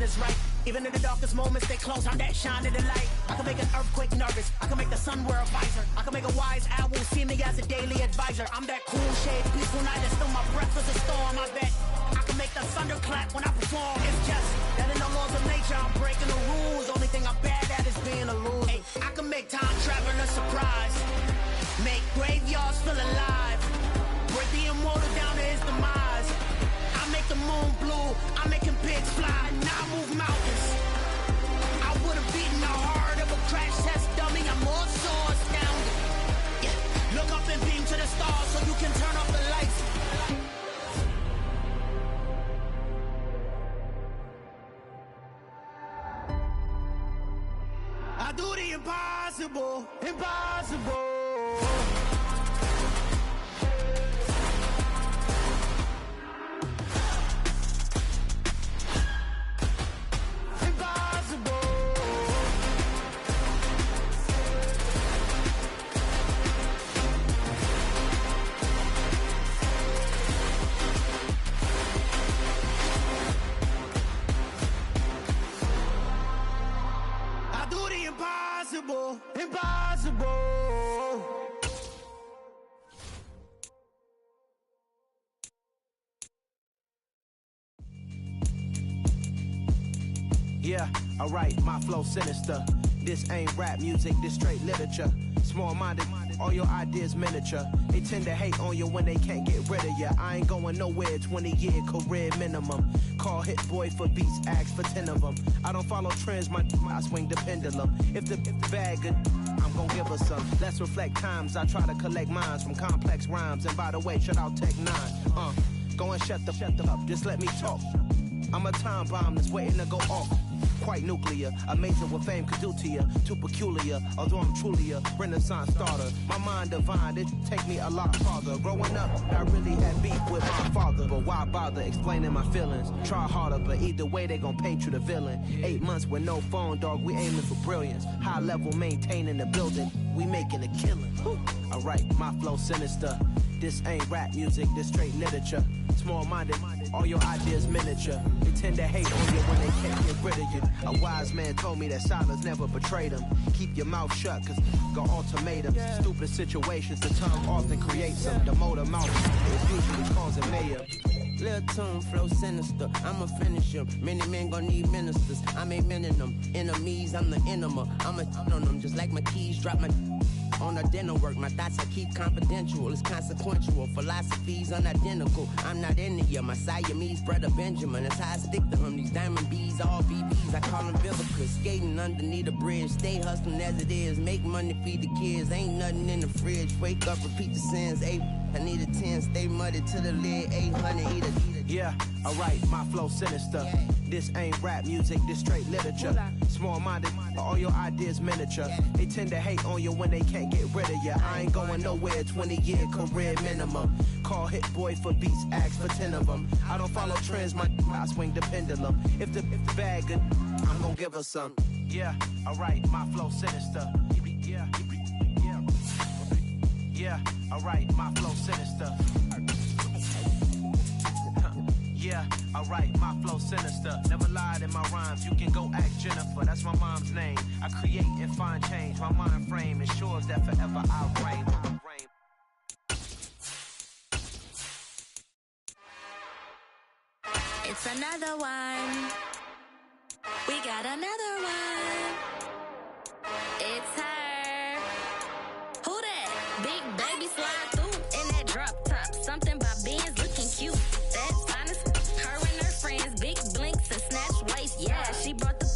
is right. Even in the darkest moments, they close on that shine of the light. I can make an earthquake nervous. I can make the sun wear a visor. I can make a wise owl see me as a daily advisor. I'm that cool shade, peaceful night that still my breath is a storm. I bet I can make the thunder clap when I perform. It's just that in the laws of nature, I'm breaking the rules. Only thing I'm bad at is being a loser. Hey, I can make time travel a surprise. Make graveyards feel alive. Break the immortal down to his demise. I make the moon blue. I'm making pigs fly. Now I move mountains. I would have beaten the heart of a crash test dummy. I'm more so astounded. Yeah. Look up and beam to the stars so you can turn off the lights. I do the impossible, impossible. Impossible, impossible. Yeah, alright, my flow sinister. This ain't rap music, this straight literature. Small-minded, all your ideas miniature. They tend to hate on you when they can't get rid of you. I ain't going nowhere, 20-year career minimum. Call hit boy for beats, ask for 10 of them. I don't follow trends, I swing the pendulum. If the bag good, I'm gonna give her some. Let's reflect times, I try to collect minds from complex rhymes. And by the way, shout out Tech 9. Go and shut the up, just let me talk. I'm a time bomb that's waiting to go off. Quite nuclear, amazing what fame could do to you. Too peculiar, although I'm truly a renaissance starter. My mind divine, it take me a lot farther. Growing up, I really had beef with my father. But why bother explaining my feelings? Try harder, but either way they gon' paint you the villain. 8 months with no phone, dog, we aiming for brilliance. High level maintaining the building, we making a killing. Alright, my flow sinister. This ain't rap music, this straight literature. Small-minded, all your ideas miniature. They tend to hate on you when they can't get rid of you. A wise man told me that silence never betrayed him. Keep your mouth shut, cause got ultimatums. Stupid situations, the tongue often creates them. The motor mouth is usually causing mayhem. Lil' tune, flow sinister, I'ma finish him. Many men gon' need ministers, I'm aiming them. Enemies, I'm the enema. I'ma on them, just like my keys, drop my on the dinner work. My thoughts I keep confidential, it's consequential. Philosophies unidentical, I'm not into you. My Siamese brother Benjamin, that's how I stick to him. These diamond bees, all BBs, I call them Vivicus. Skating underneath the bridge, stay hustling as it is. Make money, feed the kids, ain't nothing in the fridge. Wake up, repeat the sins, I need a 10, stay muddy to the lid, 800, eat a. Yeah, alright, my flow sinister. This ain't rap music, this straight literature. Small-minded, all your ideas miniature. They tend to hate on you when they can't get rid of you. I ain't going nowhere, 20-year career minimum. Call hit boy for beats, ask for 10 of them. I don't follow trends, I swing the pendulum. If the bag good, I'm gonna give her some. Yeah, alright, my flow sinister. Yeah, alright, my flow sinister. Yeah, alright, my flow sinister. Never lied in my rhymes, you can go ask Jennifer. That's my mom's name. I create and find change. My mind frame ensures that forever I reign. It's another one. We got another one. It's her. Who that? Big baby slide through in that drop top. Something by Benz looking cute. That's honest. Her and her friends, big blinks and snatch waist. Yeah, she brought the.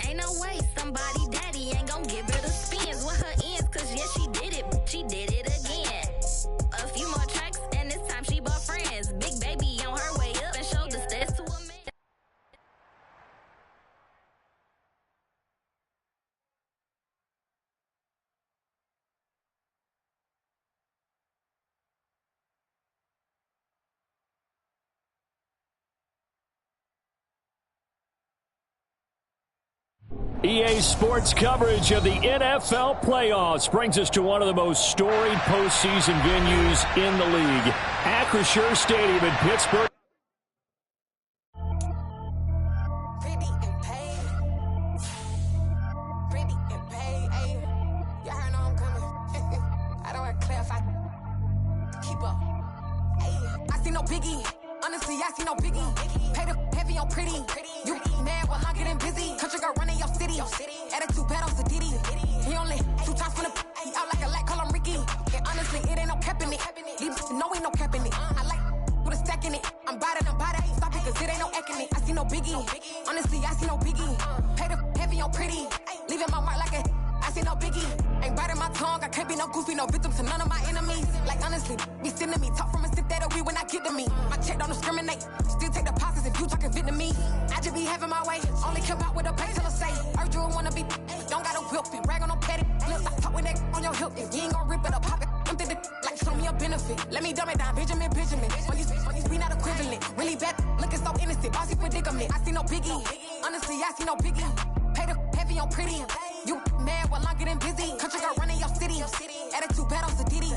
Ain't no way somebody daddy ain't gon' give her the spins with her ends. Cause yeah, she did it. She did it again. A few more tracks and this time she bought friends. Big baby on her way up and showed the stairs to a man. EA Sports coverage of the NFL playoffs brings us to one of the most storied postseason venues in the league. Acrisure Stadium in Pittsburgh. see no biggie. Honestly, I see no biggie. Pay the heavy on pretty. You mad while I'm getting busy. Country girl running your city. Attitude bad on Diddy. He only 2 times from the he out like a light, call him Ricky. And honestly, it ain't no cap in it. These no ain't no cap in it. I like with a stack in it. I'm by that. Stop it, cause it ain't no acting it. I see no biggie. Honestly, I see no biggie. Pay the heavy on pretty. Leaving my mark like I see no biggie. Ain't biting my tongue. I can't be no goofy, no victim to none of my enemies. Like honestly, be sending me talk from a sip that a weed when I get to me. My check don't discriminate. Still take deposits if you talking Vietnamese. I just be having my way. Only care about what the pay till I say. Urge you wanna be, don't gotta whip it. Rag on no petty. Flip, I talk with that on your hip. If you ain't gon' rip it or pop it, empty the like show me a benefit. Let me dumb it down, Benjamin. When these we not equivalent. Really bad, looking so innocent. Bossy predicament. I see no biggie. Honestly, I see no biggie. Pay the heavy on pretty. You mad while I'm getting busy. Country girl running your city. Attitude bad on Diddy.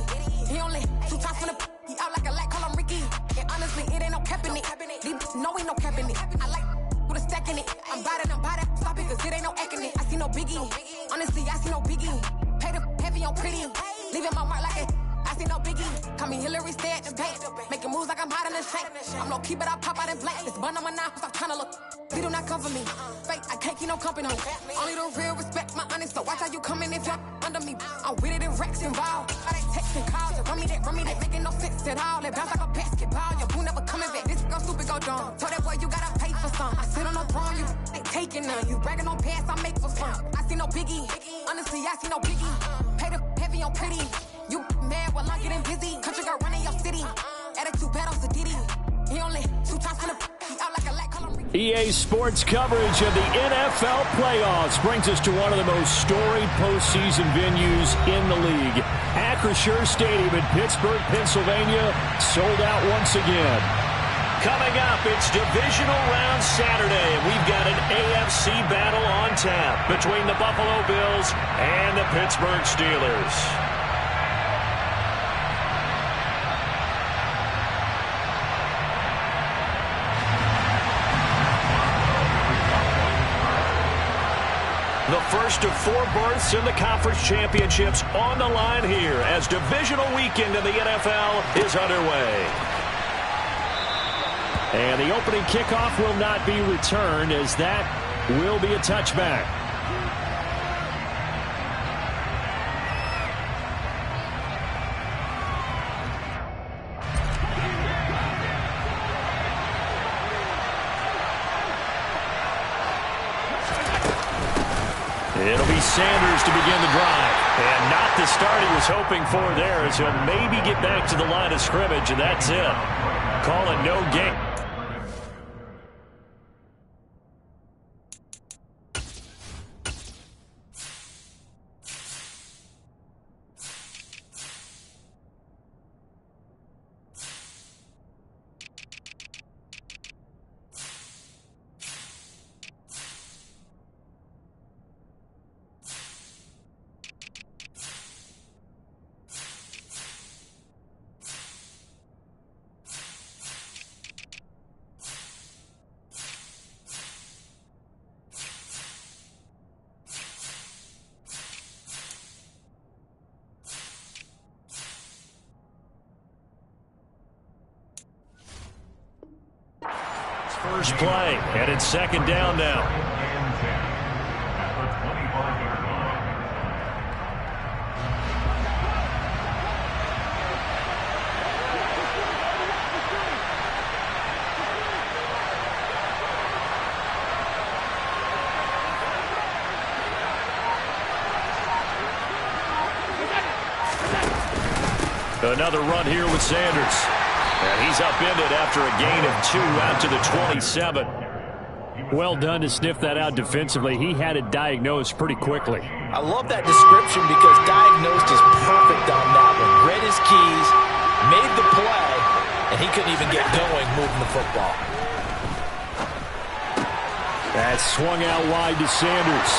He only 2 times from the he out like a light, call him Ricky. And honestly, it ain't no cap in it. These no ain't no cap in it. I like with a stack in it. I'm by that. Stop it, cause it ain't no acting it. I see no biggie. Honestly, I see no biggie. Pay the heavy on pretty. Leaving my mark like I see no biggie. Call me Hillary, stay at the bank. Making moves like I'm hot in the shank. I'm low key, but I pop out in blank. This bun on my knife, stop trying to look. They do not come for me. Fake, I can't keep no company. Only the real respect my honest. So watch how you coming if you're under me. I'm with it in Rex involved. I they texting calls. Run me that. Making no sense at all. They bounce like a basketball. Your boo never coming back. This go stupid, go dumb. Told that boy you gotta pay for some. I sit on no throne, you ain't taking none. You bragging on pants, I make for fun. I see no biggie. Honestly, I see no biggie. Pay the heavy on pretty. You mad while I'm getting busy. Country girl running your city. Attitude bad on Diddy. He only 2 times from the he out like a light, call him Ricky. EA Sports coverage of the NFL playoffs brings us to one of the most storied postseason venues in the league. Acrisure Stadium in Pittsburgh, Pennsylvania, sold out once again. Coming up, it's Divisional Round Saturday, and we've got an AFC battle on tap between the Buffalo Bills and the Pittsburgh Steelers. The first of 4 berths in the conference championships on the line here as divisional weekend in the NFL is underway. And the opening kickoff will not be returned as that will be a touchback. It'll be Sanders to begin the drive. And not the start he was hoping for there, as he'll maybe get back to the line of scrimmage, and that's it. Call it no gain. First play, and it's second down now. Another run here with Sanders. And he's upended after a gain of 2 out to the 27. Well done to sniff that out defensively. He had it diagnosed pretty quickly. I love that description because diagnosed is perfect on that one. Read his keys, made the play, and he couldn't even get going moving the football. That swung out wide to Sanders.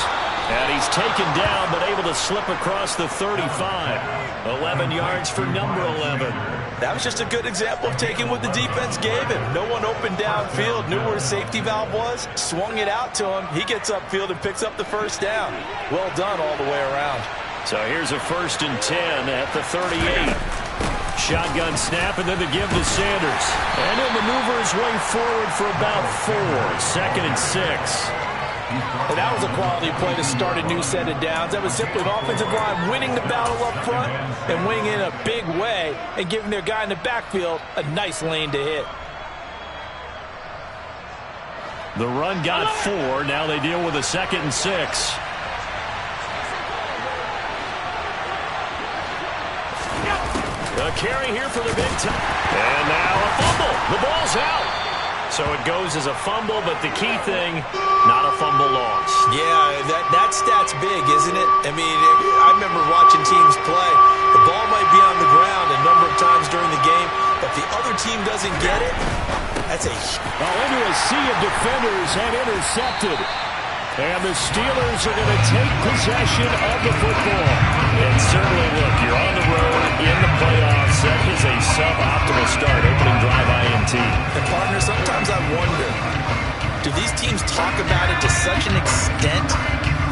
And he's taken down but able to slip across the 35. 11 yards for number 11. That was just a good example of taking what the defense gave him. No one opened downfield, knew where his safety valve was, swung it out to him. He gets upfield and picks up the first down. Well done all the way around. So here's a 1st and 10 at the 38. shotgun snap, and then the give to Sanders. And he'll maneuver his way forward for about 4. 2nd and 6. And that was a quality play to start a new set of downs. That was simply an offensive line winning the battle up front and winning in a big way and giving their guy in the backfield a nice lane to hit. The run got 4. Now they deal with a 2nd and 6. A carry here for the big time. And now a fumble. The ball's out. So it goes as a fumble, but the key thing, not a fumble loss. Yeah, that stat's big, isn't it? I mean, I remember watching teams play. The ball might be on the ground a number of times during the game, but if the other team doesn't get it, that's into a sea of defenders and intercepted. And the Steelers are going to take possession of the football. And certainly, look, you're on the road in the playoffs. That is a suboptimal start, opening drive INT. And, partner, sometimes I wonder, do these teams talk about it to such an extent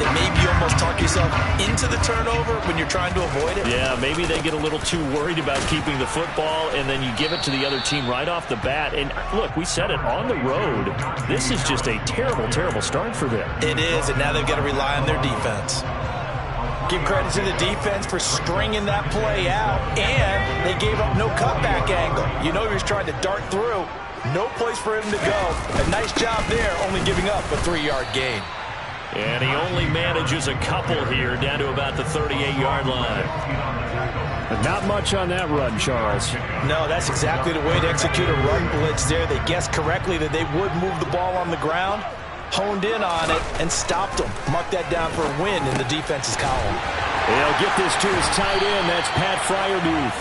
that maybe you almost talk yourself into the turnover when you're trying to avoid it? Yeah, maybe they get a little too worried about keeping the football, and then you give it to the other team right off the bat. And, look, we said it, on the road, this is just a terrible, terrible start for them. It is, and now they've got to rely on their defense. Give credit to the defense for stringing that play out, and they gave up no cutback angle. You know he was trying to dart through. No place for him to go. A nice job there, only giving up a 3-yard gain. And he only manages a couple here, down to about the 38-yard line. But not much on that run, Charles. No, that's exactly the way to execute a run blitz there. They guessed correctly that they would move the ball on the ground, honed in on it, and stopped them. Mark that down for a win in the defense's column. He'll get this to his tight end. That's Pat Fryermuth.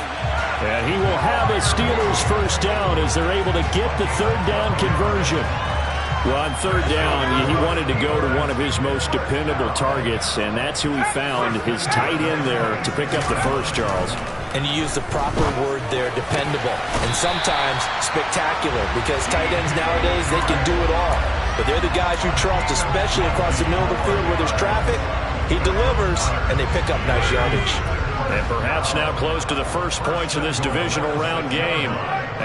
And he will have a Steelers first down as they're able to get the 3rd down conversion. Well, on 3rd down, he wanted to go to one of his most dependable targets, and that's who he found, his tight end there, to pick up the first, Charles. And you use the proper word there, dependable, and sometimes spectacular, because tight ends nowadays, they can do it all. But they're the guys you trust, especially across the middle of the field where there's traffic. He delivers, and they pick up nice yardage. And perhaps now close to the first points of this divisional round game,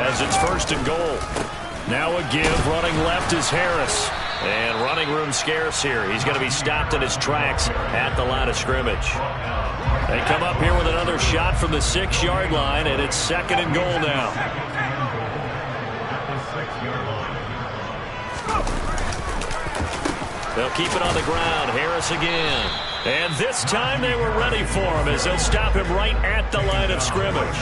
as it's 1st and goal. Now a give, running left is Harris. And running room scarce here. He's going to be stopped in his tracks at the line of scrimmage. They come up here with another shot from the 6-yard line, and it's 2nd and goal now. They'll keep it on the ground. Harris again. And this time they were ready for him as they'll stop him right at the line of scrimmage.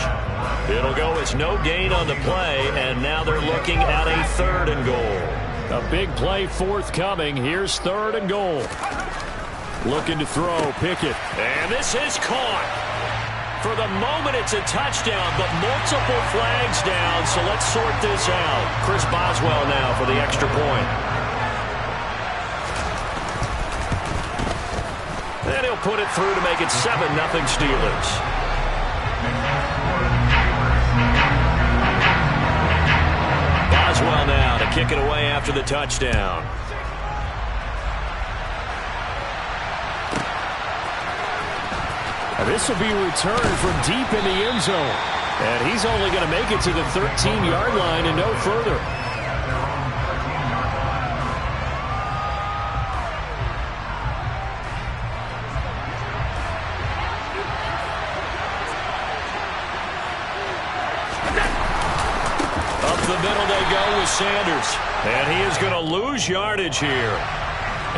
It'll go as no gain on the play, and now they're looking at a 3rd and goal. A big play forthcoming. Here's 3rd and goal. Looking to throw, Pickett. And this is caught. For the moment, it's a touchdown, but multiple flags down, so let's sort this out. Chris Boswell now for the extra point. And he'll put it through to make it 7-0 Steelers. Boswell now to kick it away after the touchdown. Now this will be returned from deep in the end zone. And he's only going to make it to the 13-yard line and no further. The middle they go with Sanders. And he is going to lose yardage here.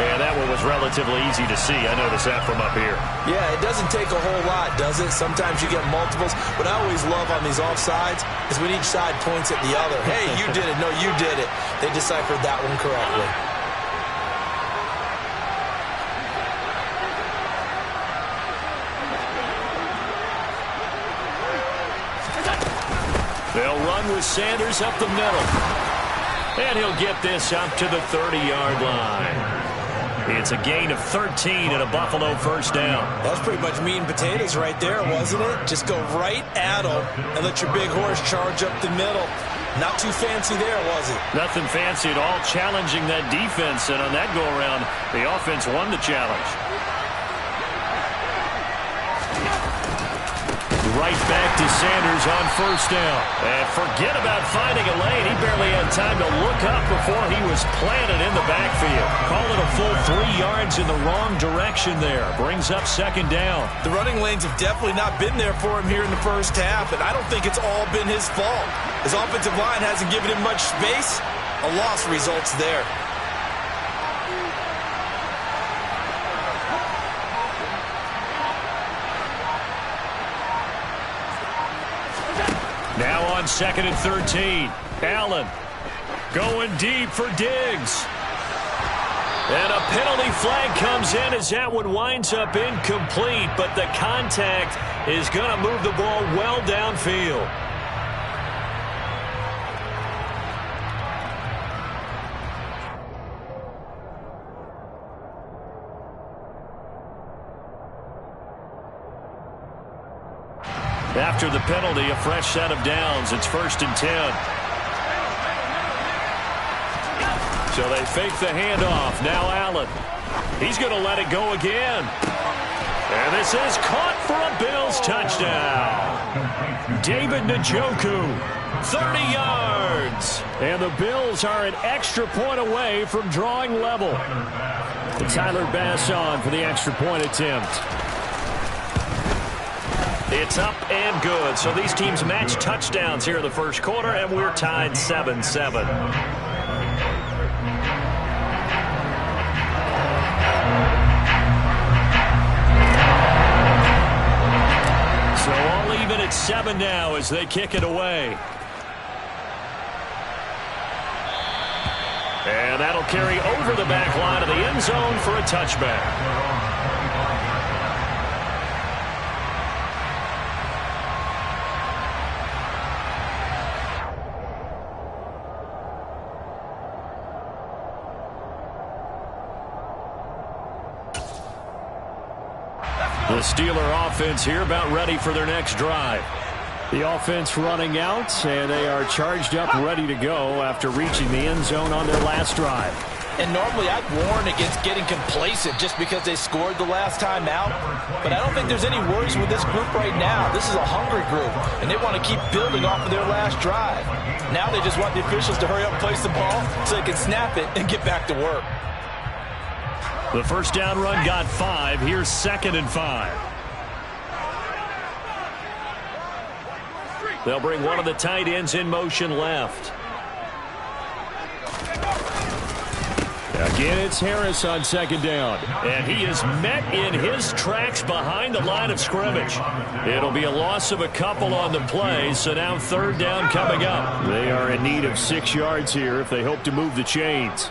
And that one was relatively easy to see. I noticed that from up here. Yeah, it doesn't take a whole lot, does it? Sometimes you get multiples. What I always love on these offsides is when each side points at the other. Hey, you did it. No, you did it. They deciphered that one correctly. They'll run with Sanders up the middle. And he'll get this up to the 30-yard line. It's a gain of 13 and a Buffalo first down. That was pretty much meat and potatoes right there, wasn't it? Just go right at them and let your big horse charge up the middle. Not too fancy there, was it? Nothing fancy at all, challenging that defense. And on that go-around, the offense won the challenge. Right back to Sanders on first down. And forget about finding a lane. He barely had time to look up before he was planted in the backfield. Call it a full 3 yards in the wrong direction there. Brings up second down. The running lanes have definitely not been there for him here in the first half, and I don't think it's all been his fault. His offensive line hasn't given him much space. A loss results there. Now on 2nd and 13. Allen going deep for Diggs. And a penalty flag comes in as that one winds up incomplete, but the contact is going to move the ball well downfield. After the penalty, a fresh set of downs. It's 1st and 10. So they fake the handoff. Now Allen. He's going to let it go again. And this is caught for a Bills touchdown. David Njoku, 30 yards. And the Bills are an extra point away from drawing level. Tyler Bass on for the extra point attempt. It's up and good. So these teams match touchdowns here in the first quarter, and we're tied 7-7. So all even at 7 now as they kick it away. And that'll carry over the back line of the end zone for a touchback. The Steeler offense here about ready for their next drive. The offense running out, and they are charged up, ready to go after reaching the end zone on their last drive. And normally I'd warn against getting complacent just because they scored the last time out. But I don't think there's any worries with this group right now. This is a hungry group, and they want to keep building off of their last drive. Now they just want the officials to hurry up and place the ball so they can snap it and get back to work. The first down run got 5. Here's 2nd and 5. They'll bring one of the tight ends in motion left. Again, it's Harris on 2nd down. And he is met in his tracks behind the line of scrimmage. It'll be a loss of a couple on the play, so now 3rd down coming up. They are in need of 6 yards here if they hope to move the chains.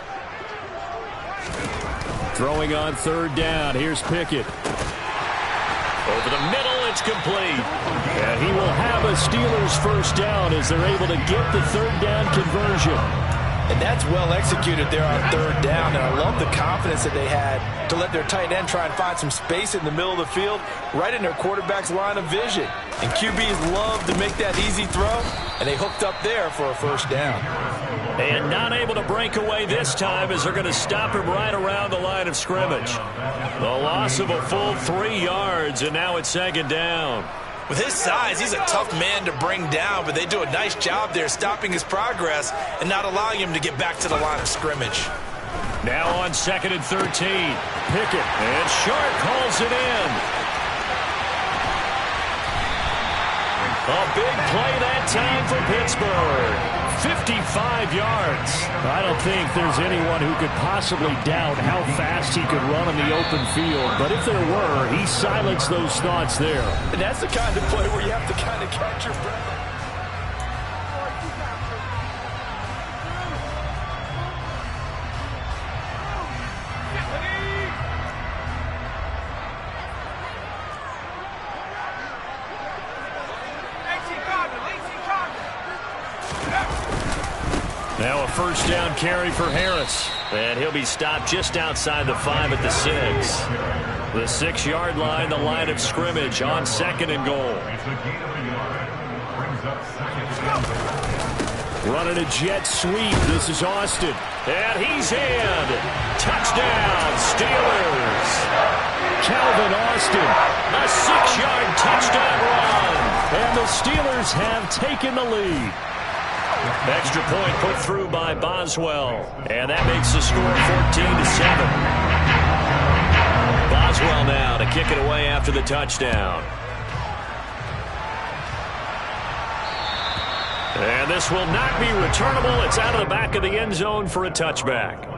Throwing on 3rd down. Here's Pickett. Over the middle, it's complete. And he will have a Steelers first down as they're able to get the 3rd down conversion. And that's well executed there on 3rd down. And I love the confidence that they had to let their tight end try and find some space in the middle of the field, right in their quarterback's line of vision. And QBs love to make that easy throw, and they hooked up there for a first down. And not able to break away this time as they're going to stop him right around the line of scrimmage. The loss of a full 3 yards, and now it's 2nd down. With his size, he's a tough man to bring down, but they do a nice job there stopping his progress and not allowing him to get back to the line of scrimmage. Now on 2nd and 13. Pickett, and Sharp calls it in. A big play that time for Pittsburgh. 55 yards. I don't think there's anyone who could possibly doubt how fast he could run in the open field. But if there were, he silenced those thoughts there. And that's the kind of play where you have to kind of catch your breath. Now a first down carry for Harris. And he'll be stopped just outside the 5 at the 6. The 6-yard line, the line of scrimmage on 2nd and goal. Running a jet sweep. This is Austin. And he's in. Touchdown, Steelers. Calvin Austin. A 6-yard touchdown run. And the Steelers have taken the lead. Extra point put through by Boswell. And that makes the score 14-7. Boswell now to kick it away after the touchdown. And this will not be returnable. It's out of the back of the end zone for a touchback.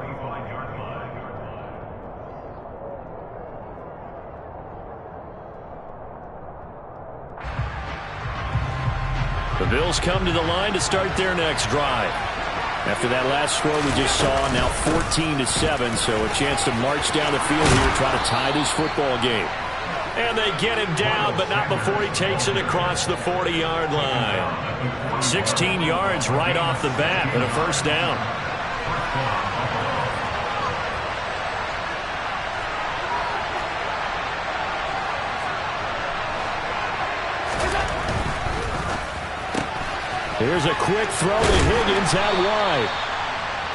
The Bills come to the line to start their next drive. After that last score we just saw, now 14-7, so a chance to march down the field here, try to tie this football game. And they get him down, but not before he takes it across the 40-yard line. 16 yards right off the bat and a first down. Here's a quick throw to Higgins out wide.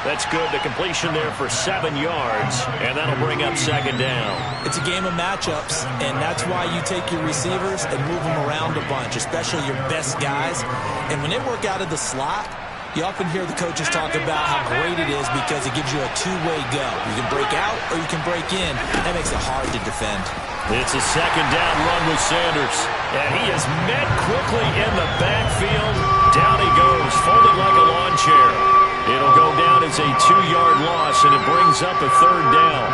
That's good. The completion there for 7 yards, and that'll bring up second down. It's a game of matchups, and that's why you take your receivers and move them around a bunch, especially your best guys. And when they work out of the slot, you often hear the coaches talk about how great it is because it gives you a two-way go. You can break out or you can break in. That makes it hard to defend. It's a second down run with Sanders. And he is met quickly in the backfield. Down he goes, folded like a lawn chair. It'll go down as a 2-yard loss, and it brings up a third down.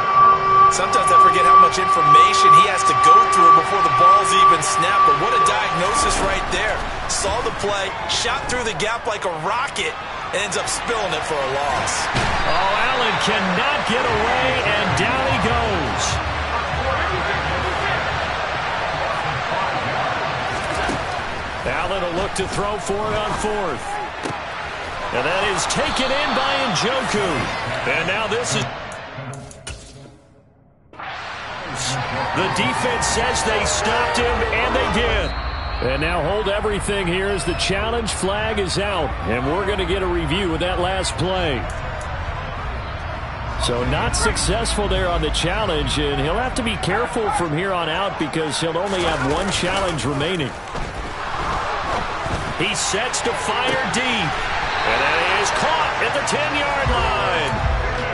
Sometimes I forget how much information he has to go through before the ball's even snapped. But what a diagnosis right there. Saw the play, shot through the gap like a rocket, and ends up spilling it for a loss. Oh, Allen cannot get away, and down he goes. Allen will look to throw for it on fourth. And that is taken in by Njoku. And now this is... The defense says they stopped him, and they did. And now hold everything here as the challenge flag is out. And we're going to get a review of that last play. So not successful there on the challenge, and he'll have to be careful from here on out because he'll only have one challenge remaining. He sets to fire deep. And that is caught at the 10-yard line.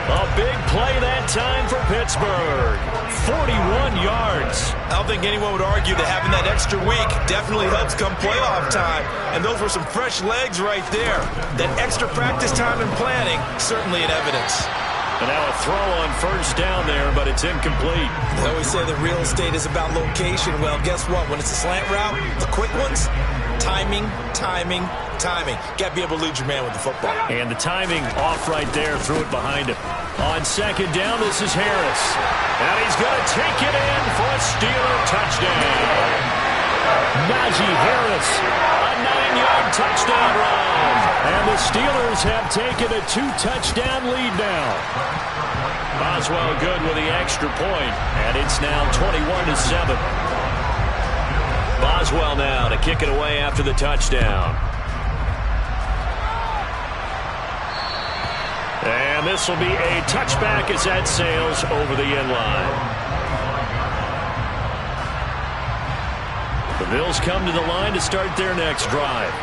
A big play that time for Pittsburgh. 41 yards. I don't think anyone would argue that having that extra week definitely helps come playoff time. And those were some fresh legs right there. That extra practice time and planning, certainly in evidence. And now a throw on first down there, but it's incomplete. They always say that real estate is about location. Well, guess what? When it's a slant route, the quick ones, timing, timing, timing. Got to be able to lead your man with the football. And the timing off right there. Threw it behind him. On second down, this is Harris. And he's going to take it in for a Steeler touchdown. Najee Harris, a 9-yard touchdown run. And the Steelers have taken a 2-touchdown lead now. Boswell good with the extra point, and it's now 21-7. Boswell now to kick it away after the touchdown. And this will be a touchback as that sails over the end line. The Bills come to the line to start their next drive.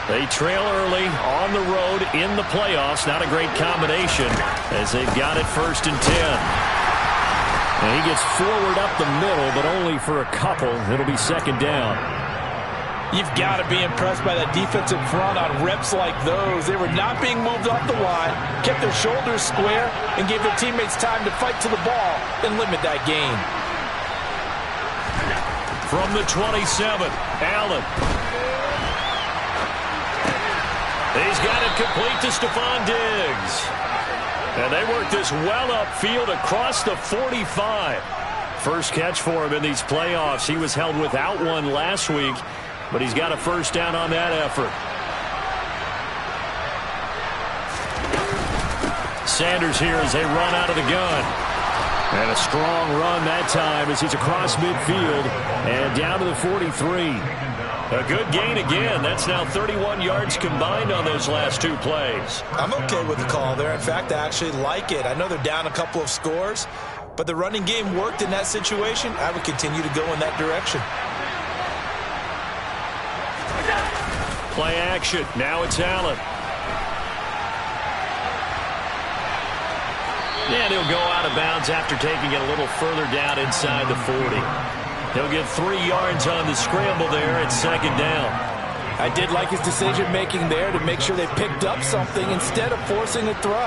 They trail early on the road in the playoffs. Not a great combination as they've got it 1st and 10. And he gets forward up the middle, but only for a couple. It'll be second down. You've got to be impressed by that defensive front on reps like those. They were not being moved off the line, kept their shoulders square, and gave their teammates time to fight to the ball and limit that gain. From the 27, Allen. He's got it complete to Stephon Diggs. And they work this well upfield across the 45. First catch for him in these playoffs. He was held without one last week, but he's got a first down on that effort. Sanders here as they run out of the gun. And a strong run that time as he's across midfield and down to the 43. A good gain again. That's now 31 yards combined on those last two plays. I'm okay with the call there. In fact, I actually like it. I know they're down a couple of scores, but the running game worked in that situation. I would continue to go in that direction. Play action. Now it's Allen. And he'll go out of bounds after taking it a little further down inside the 40. He'll get 3 yards on the scramble there at second down. I did like his decision-making there to make sure they picked up something instead of forcing a throw.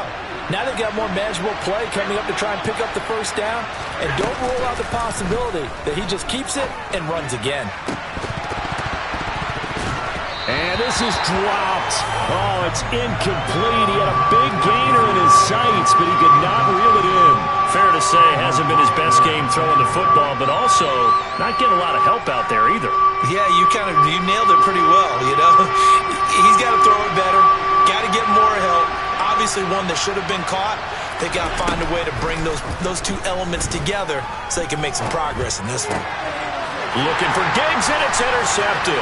Now they've got more manageable play coming up to try and pick up the first down. And don't rule out the possibility that he just keeps it and runs again. And this is dropped. Oh, it's incomplete. He had a big gainer in his sights, but he could not reel it in. Fair to say, it hasn't been his best game throwing the football, but also not getting a lot of help out there either. Yeah, you nailed it pretty well, you know. He's got to throw it better. Got to get more help. Obviously one that should have been caught. They got to find a way to bring those two elements together so they can make some progress in this one. Looking for Diggs, and it's intercepted.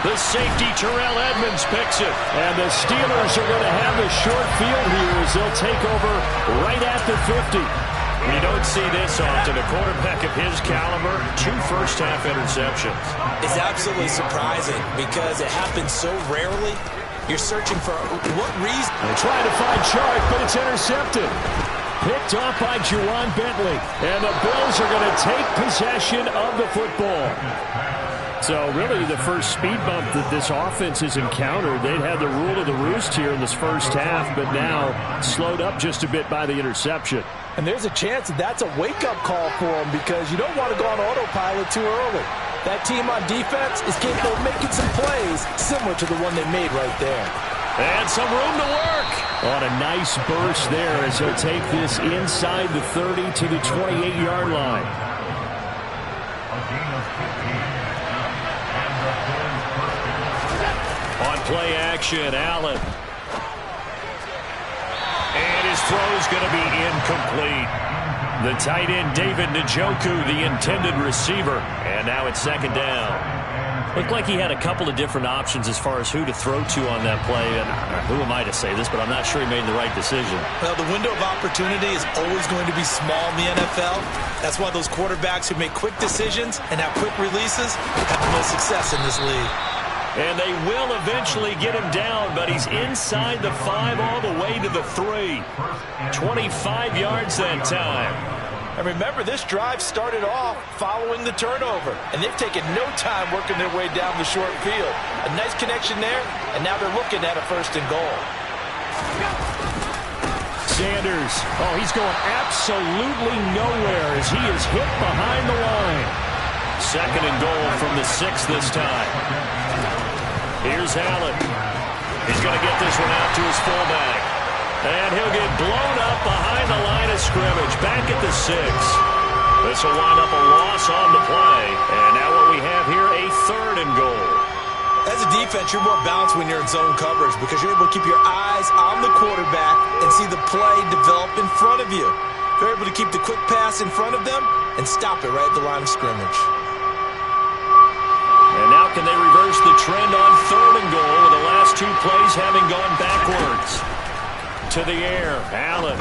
The safety, Terrell Edmonds, picks it. And the Steelers are going to have a short field here as they'll take over right at the 50. You don't see this often. A quarterback of his caliber, 2 first-half interceptions. It's absolutely surprising because it happens so rarely. You're searching for what reason. They're trying to find Chark, but it's intercepted. Picked off by Juwan Bentley. And the Bills are going to take possession of the football. So really the first speed bump that this offense has encountered, they'd had the rule of the roost here in this first half, but now slowed up just a bit by the interception. And there's a chance that that's a wake-up call for them because you don't want to go on autopilot too early. That team on defense is capable of making some plays similar to the one they made right there. And some room to work. On a nice burst there as he'll take this inside the 30 to the 28-yard line. On play action, Allen. And his throw's going to be incomplete. The tight end, David Njoku, the intended receiver. And now it's second down. Looked like he had a couple of different options as far as who to throw to on that play. And who am I to say this, but I'm not sure he made the right decision. Well, the window of opportunity is always going to be small in the NFL. That's why those quarterbacks who make quick decisions and have quick releases have the most success in this league. And they will eventually get him down, but he's inside the 5 all the way to the 3. 25 yards that time. And remember, this drive started off following the turnover, and they've taken no time working their way down the short field. A nice connection there, and now they're looking at a 1st and goal. Sanders, oh, he's going absolutely nowhere as he is hit behind the line. 2nd and goal from the 6 this time. Here's Allen. He's going to get this one out to his fullback. And he'll get blown up behind the line of scrimmage, back at the 6. This will wind up a loss on the play. And now what we have here, a 3rd and goal. As a defense, you're more balanced when you're in zone coverage because you're able to keep your eyes on the quarterback and see the play develop in front of you. You're able to keep the quick pass in front of them and stop it right at the line of scrimmage. And now can they reverse the trend on 3rd and goal with the last 2 plays having gone backwards? To the air, Allen.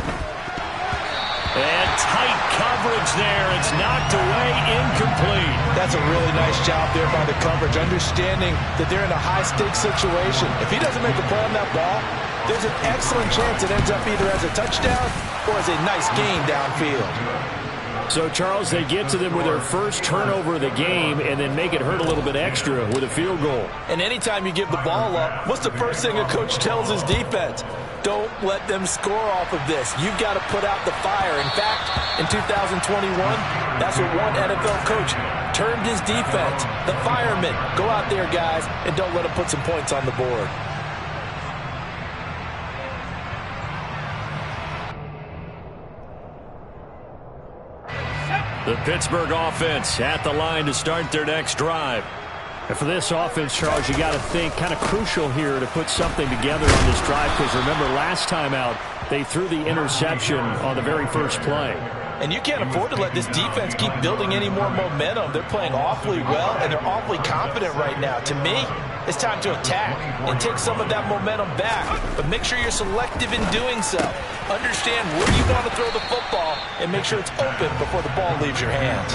And tight coverage there. It's knocked away, incomplete. That's a really nice job there by the coverage, understanding that they're in a high-stakes situation. If he doesn't make a play on that ball, there's an excellent chance it ends up either as a touchdown or as a nice gain downfield. So, Charles, they get to them with their first turnover of the game and then make it hurt a little bit extra with a field goal. And anytime you give the ball up, what's the first thing a coach tells his defense? Don't let them score off of this. You've got to put out the fire. In fact, in 2021, that's what one NFL coach termed his defense. The firemen. Go out there, guys, and don't let them put some points on the board. The Pittsburgh offense at the line to start their next drive. And for this offense, Charles, you got to think kind of crucial here to put something together on this drive because remember last time out, they threw the interception on the very first play. And you can't afford to let this defense keep building any more momentum. They're playing awfully well, and they're awfully confident right now. To me, it's time to attack and take some of that momentum back. But make sure you're selective in doing so. Understand where you want to throw the football and make sure it's open before the ball leaves your hands.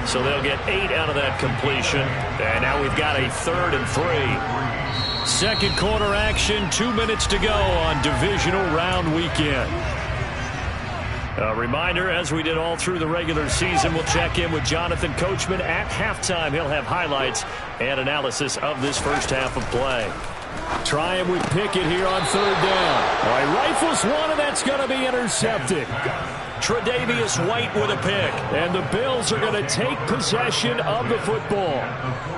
So they'll get 8 out of that completion. And now we've got a 3rd and 3. Second quarter action, 2 minutes to go on divisional round weekend. A reminder, as we did all through the regular season, we'll check in with Jonathan Coachman at halftime. He'll have highlights and analysis of this first half of play. Trying with Pickett here on third down. All right, rifles one, and that's going to be intercepted. Tre'Davious White with a pick, and the Bills are going to take possession of the football.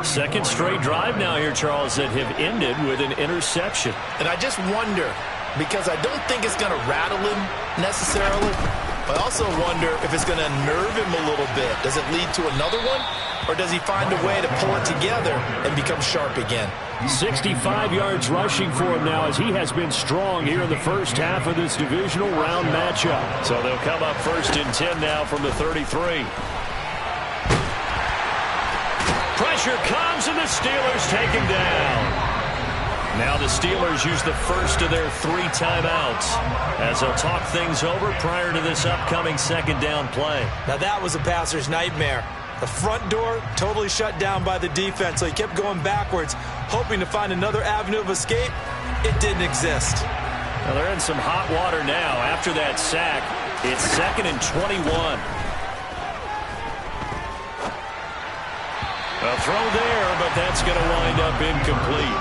Second straight drive now here, Charles, that have ended with an interception. And I just wonder, because I don't think it's going to rattle him necessarily, I also wonder if it's going to nerve him a little bit. Does it lead to another one, or does he find a way to pull it together and become sharp again? 65 yards rushing for him now, as he has been strong here in the first half of this divisional round matchup. So they'll come up first and 10 now from the 33. Pressure comes, and the Steelers take him down. Now the Steelers use the first of their 3 timeouts as they'll talk things over prior to this upcoming second down play. Now that was a passer's nightmare. The front door totally shut down by the defense, so he kept going backwards, hoping to find another avenue of escape. It didn't exist. Well, they're in some hot water now after that sack. It's 2nd and 21. A throw there, but that's going to wind up incomplete.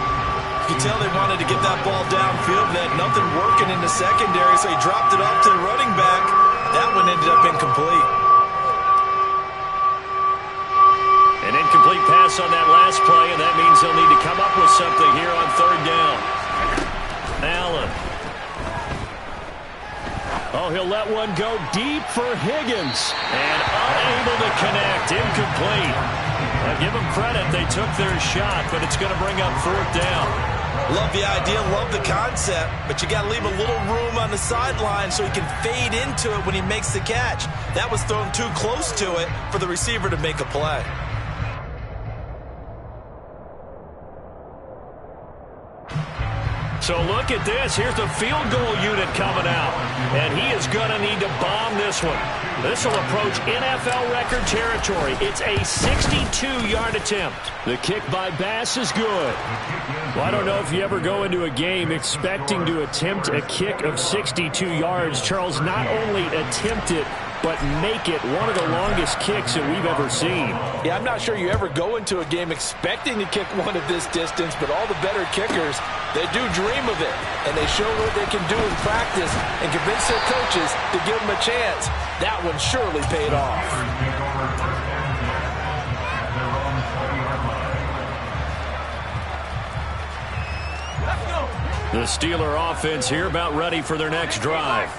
You can tell they wanted to get that ball downfield. They had nothing working in the secondary, so he dropped it off to the running back. That one ended up incomplete. An incomplete pass on that last play, and that means they'll need to come up with something here on third down. Allen. Oh, he'll let one go deep for Higgins. And unable to connect. Incomplete. Now, give them credit. They took their shot, but it's going to bring up fourth down. Love the idea, love the concept, but you got to leave a little room on the sideline so he can fade into it when he makes the catch. That was thrown too close to it for the receiver to make a play. So look at this. Here's the field goal unit coming out. And he is going to need to bomb this one. This will approach NFL record territory. It's a 62-yard attempt. The kick by Bass is good. Well, I don't know if you ever go into a game expecting to attempt a kick of 62 yards. Charles, not only attempt it, but make it one of the longest kicks that we've ever seen. Yeah, I'm not sure you ever go into a game expecting to kick one of this distance, but all the better kickers, they do dream of it, and they show what they can do in practice and convince their coaches to give them a chance. That one surely paid off. The Steeler offense here about ready for their next drive.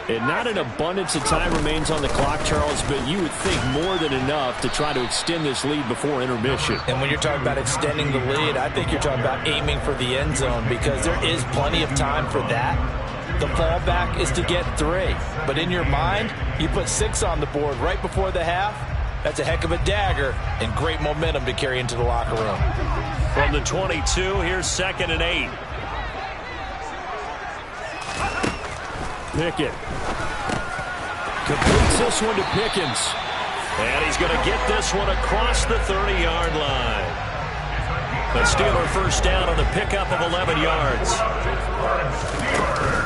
And not an abundance of time remains on the clock, Charles, but you would think more than enough to try to extend this lead before intermission. And when you're talking about extending the lead, I think you're talking about aiming for the end zone, because there is plenty of time for that. The fallback is to get 3. But in your mind, you put 6 on the board right before the half. That's a heck of a dagger and great momentum to carry into the locker room. From the 22, here's 2nd and 8. Pickett completes this one to Pickens. And he's going to get this one across the 30-yard line. The Steeler first down on the pickup of 11 yards.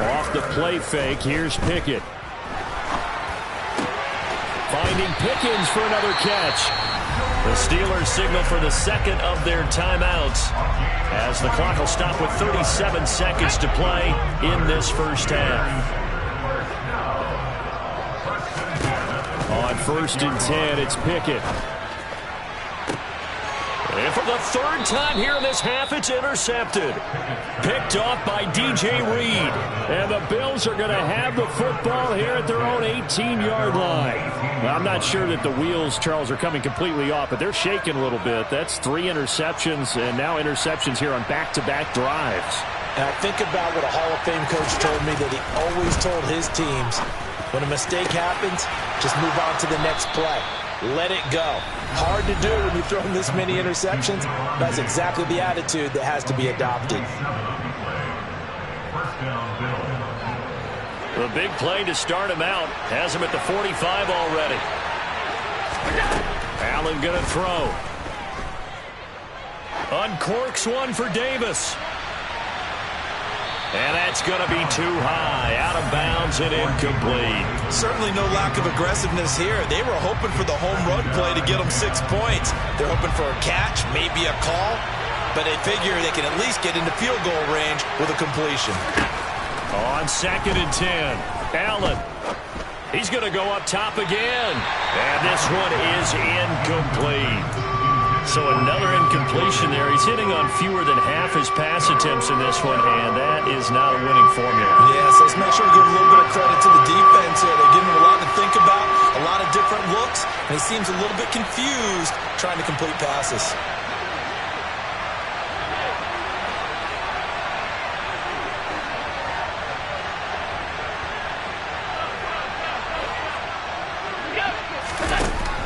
Off the play fake, here's Pickett. Finding Pickens for another catch. The Steelers signal for the second of their timeouts, as the clock will stop with 37 seconds to play in this first half. On 1st and 10, it's Pickett. And for the 3rd time here in this half, it's intercepted. Picked off by DJ Reed. And the Bills are going to have the football here at their own 18-yard line. Well, I'm not sure that the wheels, Charles, are coming completely off, but they're shaking a little bit. That's 3 interceptions, and now interceptions here on back-to-back drives. And I think about what a Hall of Fame coach told me, that he always told his teams, when a mistake happens, just move on to the next play. Let it go. Hard to do when you've thrown this many interceptions. That's exactly the attitude that has to be adopted. The big play to start him out has him at the 45 already. Allen going to throw. Uncorks one for Davis. And that's going to be too high, out of bounds and incomplete. Certainly no lack of aggressiveness here. They were hoping for the home run play to get them 6 points. They're hoping for a catch, maybe a call, but they figure they can at least get into field goal range with a completion. On 2nd and 10, Allen. He's going to go up top again. And this one is incomplete. So another incompletion there. He's hitting on fewer than half his pass attempts in this one, and that is not a winning formula. Yeah, so let's make sure we give a little bit of credit to the defense here. They're giving him a lot to think about, a lot of different looks, and he seems a little bit confused trying to complete passes.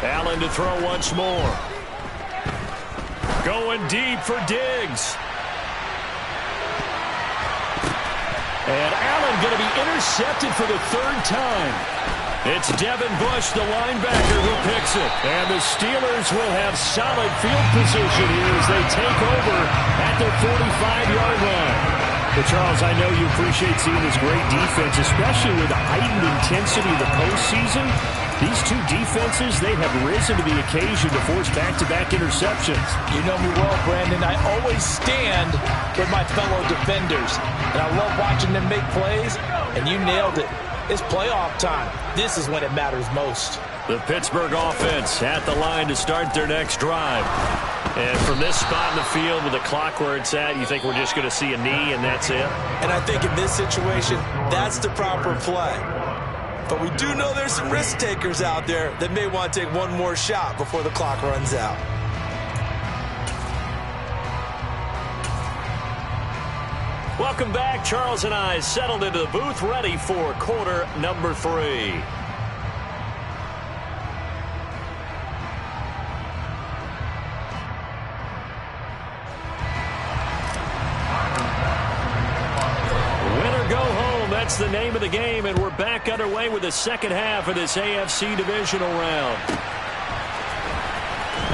Allen to throw once more. Going deep for Diggs. And Allen going to be intercepted for the 3rd time. It's Devin Bush, the linebacker, who picks it. And the Steelers will have solid field position here as they take over at their 45-yard line. But Charles, I know you appreciate seeing this great defense, especially with the heightened intensity of the postseason. These two defenses, they have risen to the occasion to force back-to-back interceptions. You know me well, Brandon. I always stand with my fellow defenders. And I love watching them make plays, and you nailed it. It's playoff time. This is when it matters most. The Pittsburgh offense at the line to start their next drive. And from this spot in the field with the clock where it's at, you think we're just going to see a knee and that's it? And I think in this situation, that's the proper play. But we do know there's some risk takers out there that may want to take one more shot before the clock runs out. Welcome back. Charles and I settled into the booth, ready for quarter number 3. That's the name of the game, and we're back underway with the second half of this AFC divisional round.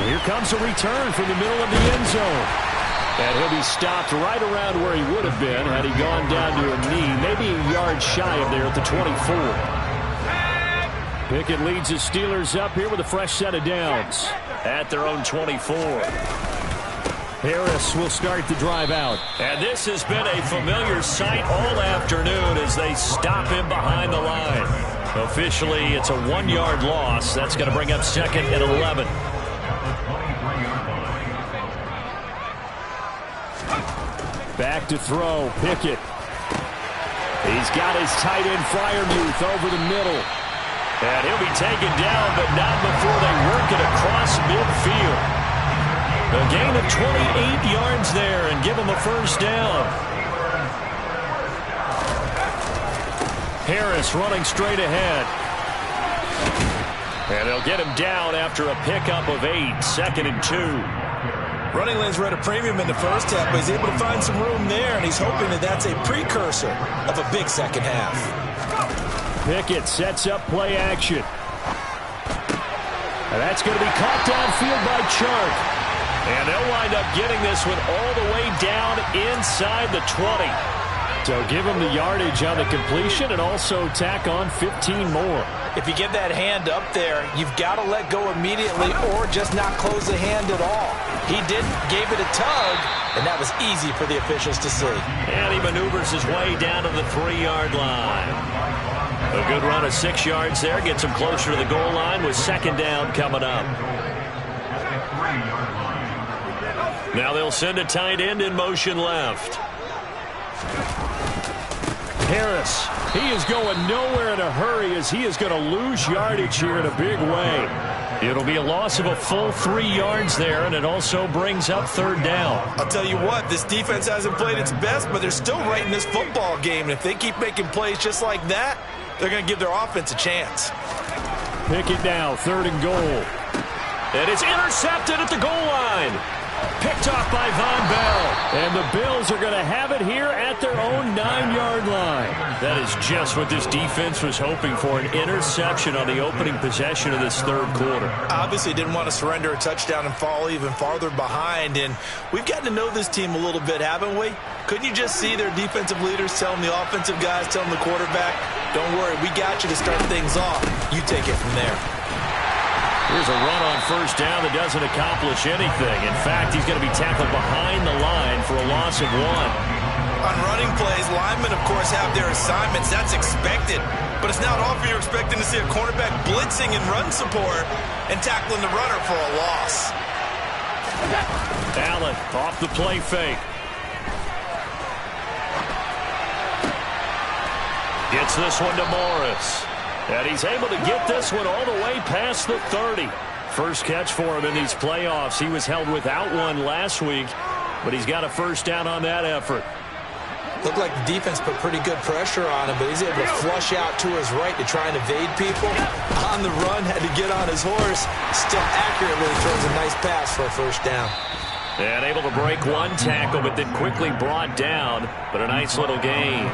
Here comes a return from the middle of the end zone. And he'll be stopped right around where he would have been had he gone down to a knee, maybe a yard shy of there at the 24. Pickett leads the Steelers up here with a fresh set of downs at their own 24. Harris will start the drive out. And this has been a familiar sight all afternoon as they stop him behind the line. Officially, it's a 1-yard loss. That's going to bring up 2nd and 11. Back to throw, Pickett. He's got his tight end Freiermuth over the middle. And he'll be taken down, but not before they work it across midfield. A gain of 28 yards there and give him a first down. Harris running straight ahead. And they'll get him down after a pickup of 8, 2nd and 2. Running lanes were at a premium in the first half, but he's able to find some room there, and he's hoping that that's a precursor of a big second half. Pickett sets up play action. And that's going to be caught downfield by Chark. And they'll wind up getting this one all the way down inside the 20. So give him the yardage on the completion and also tack on 15 more. If you get that hand up there, you've got to let go immediately or just not close the hand at all. He didn't, gave it a tug, and that was easy for the officials to see. And he maneuvers his way down to the 3-yard line. A good run of 6 yards there gets him closer to the goal line with 2nd down coming up. Now they'll send a tight end in motion left. Harris, he is going nowhere in a hurry as he is going to lose yardage here in a big way. It'll be a loss of a full 3 yards there, and it also brings up 3rd down. I'll tell you what, this defense hasn't played its best, but they're still right in this football game. And if they keep making plays just like that, they're going to give their offense a chance. Pick it now, 3rd and goal. And it's intercepted at the goal line. Picked off by Von Bell. And the Bills are going to have it here at their own 9-yard line. That is just what this defense was hoping for, an interception on the opening possession of this third quarter. Obviously didn't want to surrender a touchdown and fall even farther behind. And we've gotten to know this team a little bit, haven't we? Couldn't you just see their defensive leaders telling the offensive guys, telling the quarterback, don't worry, we got you to start things off. You take it from there. Here's a run on first down that doesn't accomplish anything. In fact, he's going to be tackled behind the line for a loss of 1. On running plays, linemen, of course, have their assignments. That's expected. But it's not often you're expecting to see a cornerback blitzing in run support and tackling the runner for a loss. Allen off the play fake. Gets this one to Morris. And he's able to get this one all the way past the 30. First catch for him in these playoffs. He was held without one last week, but he's got a first down on that effort. Looked like the defense put pretty good pressure on him, but he's able to flush out to his right to try and evade people. On the run, had to get on his horse. Still accurately throws a nice pass for a first down. And able to break one tackle, but then quickly brought down. But a nice little gain.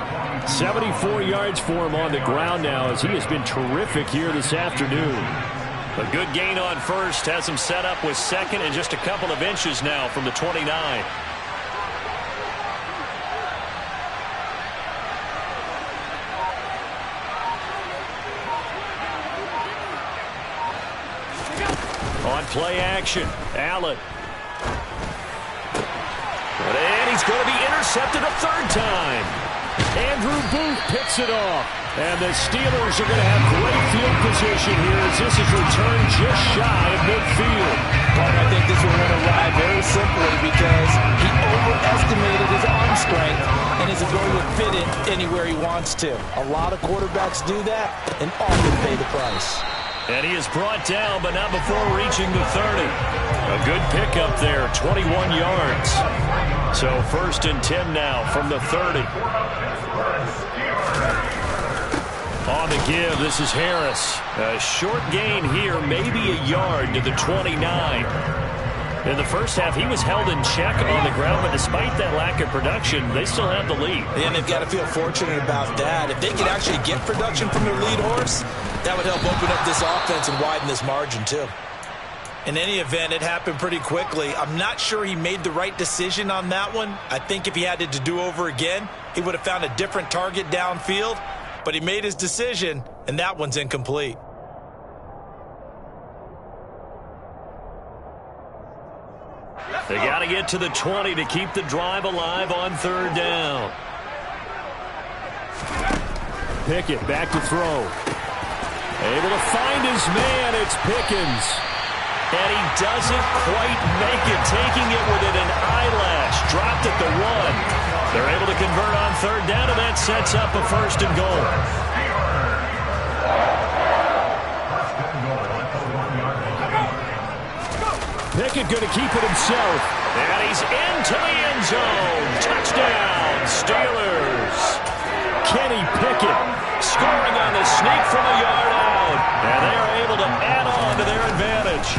74 yards for him on the ground now, as he has been terrific here this afternoon. A good gain on first has him set up with second and just a couple of inches now from the 29. On play action, Allen. And he's going to be intercepted a third time. Andrew Booth picks it off. And the Steelers are going to have great field position here as this is returned just shy of midfield. I think this will win a ride very simply because he overestimated his arm strength and his ability to fit it anywhere he wants to. A lot of quarterbacks do that and often pay the price. And he is brought down, but not before reaching the 30. A good pickup there, 21 yards. So 1st and 10 now from the 30. On the give, this is Harris. A short gain here, maybe a yard to the 29. In the first half, he was held in check on the ground, but despite that lack of production, they still have the lead. And they've got to feel fortunate about that. If they could actually get production from their lead horse, that would help open up this offense and widen this margin too. In any event, it happened pretty quickly. I'm not sure he made the right decision on that one. I think if he had to do over again, he would have found a different target downfield. But he made his decision, and that one's incomplete. They got to get to the 20 to keep the drive alive on third down. Pickett back to throw. Able to find his man. It's Pickens. And he doesn't quite make it, taking it within an eyelash. Dropped at the 1. They're able to convert on third down, and that sets up a 1st and goal. Pickett going to keep it himself. And he's into the end zone. Touchdown, Steelers. Kenny Pickett scoring on the sneak from a yard out. And they are able to add on to their advantage.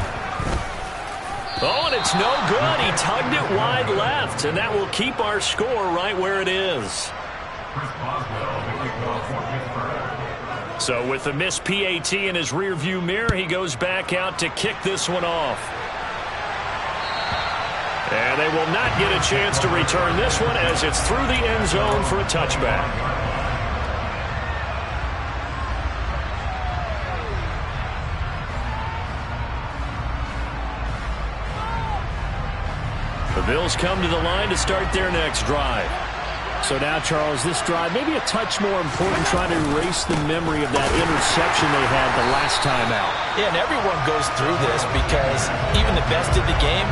Oh, and it's no good. He tugged it wide left, and that will keep our score right where it is. So with the missed PAT in his rearview mirror, he goes back out to kick this one off. And they will not get a chance to return this one as it's through the end zone for a touchback. The Bills come to the line to start their next drive. So now, Charles, this drive maybe a touch more important, trying to erase the memory of that interception they had the last time out. Yeah, and everyone goes through this because even the best of the game,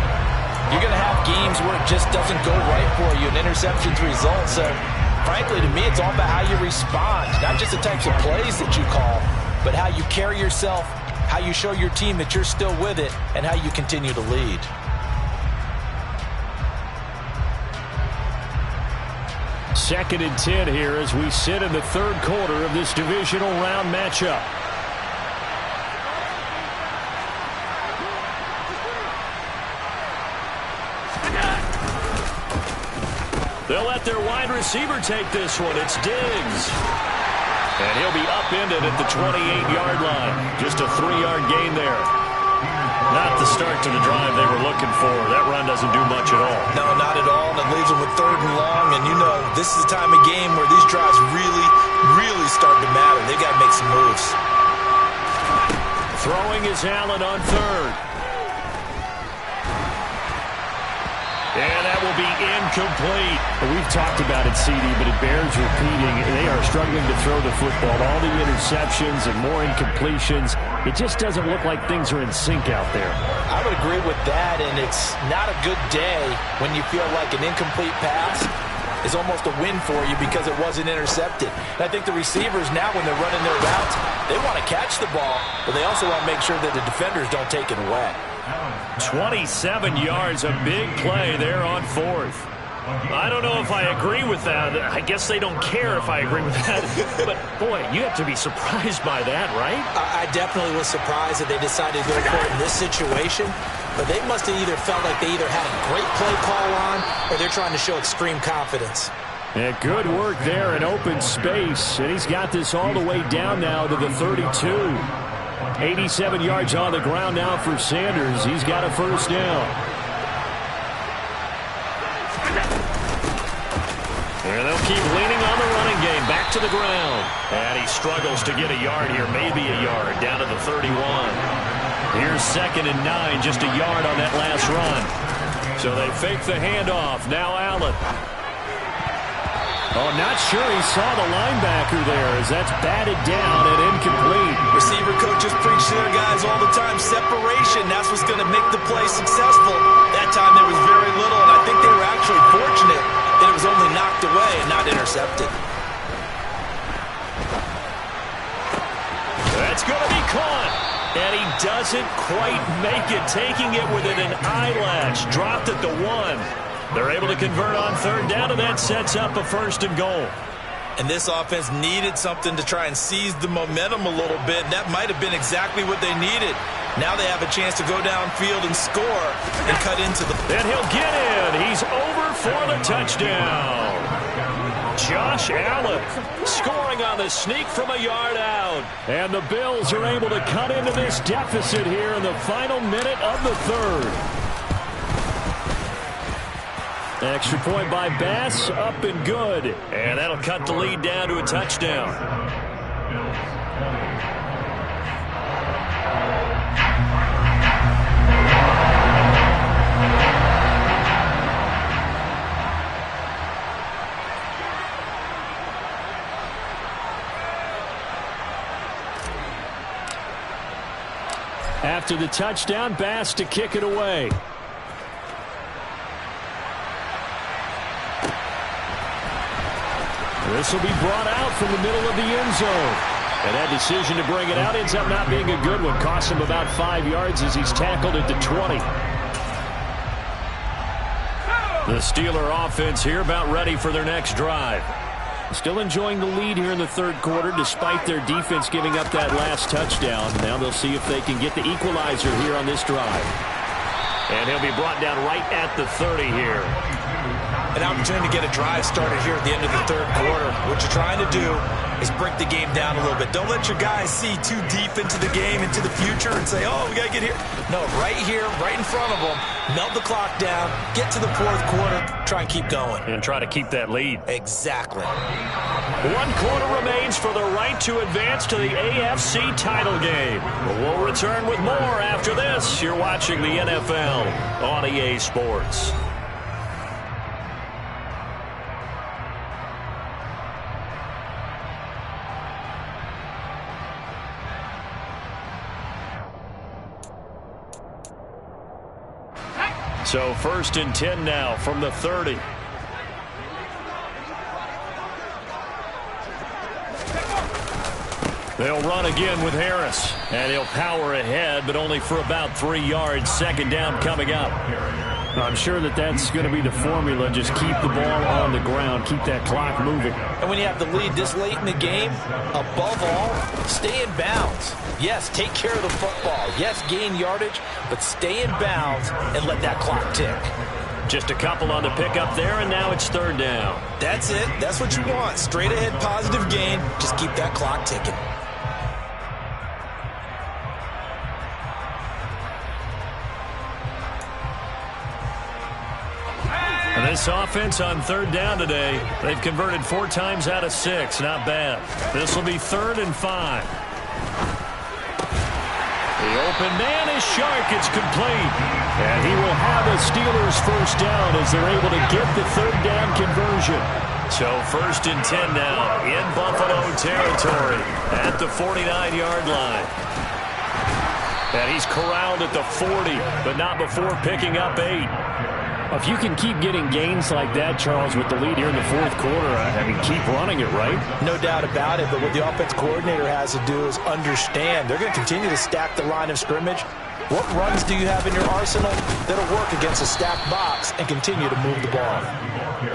you're going to have games where it just doesn't go right for you, and interceptions result. So, frankly, to me, it's all about how you respond, not just the types of plays that you call, but how you carry yourself, how you show your team that you're still with it, and how you continue to lead. Second and 10 here as we sit in the third quarter of this divisional round matchup. They'll let their wide receiver take this one. It's Diggs. And he'll be upended at the 28-yard line. Just a 3-yard gain there. Not the start to the drive they were looking for. That run doesn't do much at all. No, not at all. And it leaves them with 3rd and long. And, you know, this is the time of game where these drives really, really start to matter. They've got to make some moves. Throwing is Allen on 3rd. And that will be incomplete. We've talked about it, CD, but it bears repeating. They are struggling to throw the football. All the interceptions and more incompletions. It just doesn't look like things are in sync out there. I would agree with that, and it's not a good day when you feel like an incomplete pass is almost a win for you because it wasn't intercepted. And I think the receivers now, when they're running their routes, they want to catch the ball, but they also want to make sure that the defenders don't take it away. 27 yards, a big play there on 4th. I don't know if I agree with that. I guess they don't care if I agree with that. But, boy, you have to be surprised by that, right? I definitely was surprised that they decided to go for it in this situation. But they must have either felt like they either had a great play call on or they're trying to show extreme confidence. Yeah, good work there in open space. And he's got this all the way down now to the 32. 87 yards on the ground now for Sanders. He's got a 1st down. And they'll keep leaning on the running game. Back to the ground. And he struggles to get a yard here. Maybe a yard down to the 31. Here's 2nd and 9. Just a yard on that last run. So they fake the handoff. Now Allen. Oh, not sure he saw the linebacker there as that's batted down and incomplete. Receiver coaches preach to their guys all the time. Separation, that's what's going to make the play successful. That time there was very little, and I think they were actually fortunate that it was only knocked away and not intercepted. That's going to be caught. And he doesn't quite make it, taking it within an eyelash. Dropped at the 1. They're able to convert on 3rd down, and that sets up a 1st and goal. And this offense needed something to try and seize the momentum a little bit, and that might have been exactly what they needed. Now they have a chance to go downfield and score and cut into the... And he'll get in. He's over for the touchdown. Josh Allen scoring on the sneak from a yard out. And the Bills are able to cut into this deficit here in the final minute of the 3rd. Extra point by Bass, up and good. And that'll cut the lead down to a touchdown. After the touchdown, Bass to kick it away. This will be brought out from the middle of the end zone. And that decision to bring it out ends up not being a good one. Costs him about 5 yards as he's tackled at the 20. The Steeler offense here about ready for their next drive. Still enjoying the lead here in the 3rd quarter despite their defense giving up that last touchdown. Now they'll see if they can get the equalizer here on this drive. And he'll be brought down right at the 30 here. An opportunity to get a drive started here at the end of the 3rd quarter. What you're trying to do is break the game down a little bit. Don't let your guys see too deep into the game, into the future, and say, oh, we got to get here. No, right here, right in front of them, melt the clock down, get to the 4th quarter, try and keep going. And try to keep that lead. Exactly. 1 quarter remains for the right to advance to the AFC title game. We'll return with more after this. You're watching the NFL on EA Sports. So 1st and 10 now from the 30. They'll run again with Harris. And he'll power ahead, but only for about 3 yards. 2nd down coming up. I'm sure that that's going to be the formula. Just keep the ball on the ground. Keep that clock moving. And when you have the lead this late in the game, above all, stay in bounds. Yes, take care of the football. Yes, gain yardage, but stay in bounds and let that clock tick. Just a couple on the pickup there, and now it's third down. That's it. That's what you want. Straight ahead, positive gain. Just keep that clock ticking. And this offense on third down today, they've converted 4 times out of 6. Not bad. This will be 3rd and 5. The open man is Shark. It's complete. And he will have a Steelers first down as they're able to get the third down conversion. So 1st and 10 now in Buffalo territory at the 49-yard line. And he's corralled at the 40, but not before picking up 8. If you can keep getting gains like that, Charles, with the lead here in the fourth quarter, I mean, keep running it, right? No doubt about it, but what the offense coordinator has to do is understand they're going to continue to stack the line of scrimmage. What runs do you have in your arsenal that'll work against a stacked box and continue to move the ball?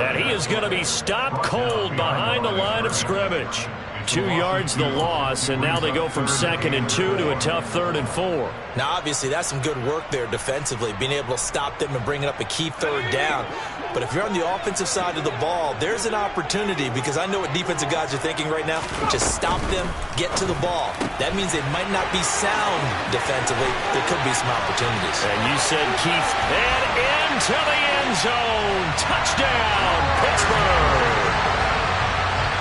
And he is going to be stopped cold behind the line of scrimmage. 2 yards the loss, and now they go from 2nd and 2 to a tough 3rd and 4. Now, obviously, that's some good work there defensively, being able to stop them and bringing up a key third down. But if you're on the offensive side of the ball, there's an opportunity, because I know what defensive guys are thinking right now. Just stop them, get to the ball. That means they might not be sound defensively. There could be some opportunities. And you said, Keith, and into the end zone. Touchdown, Pittsburgh.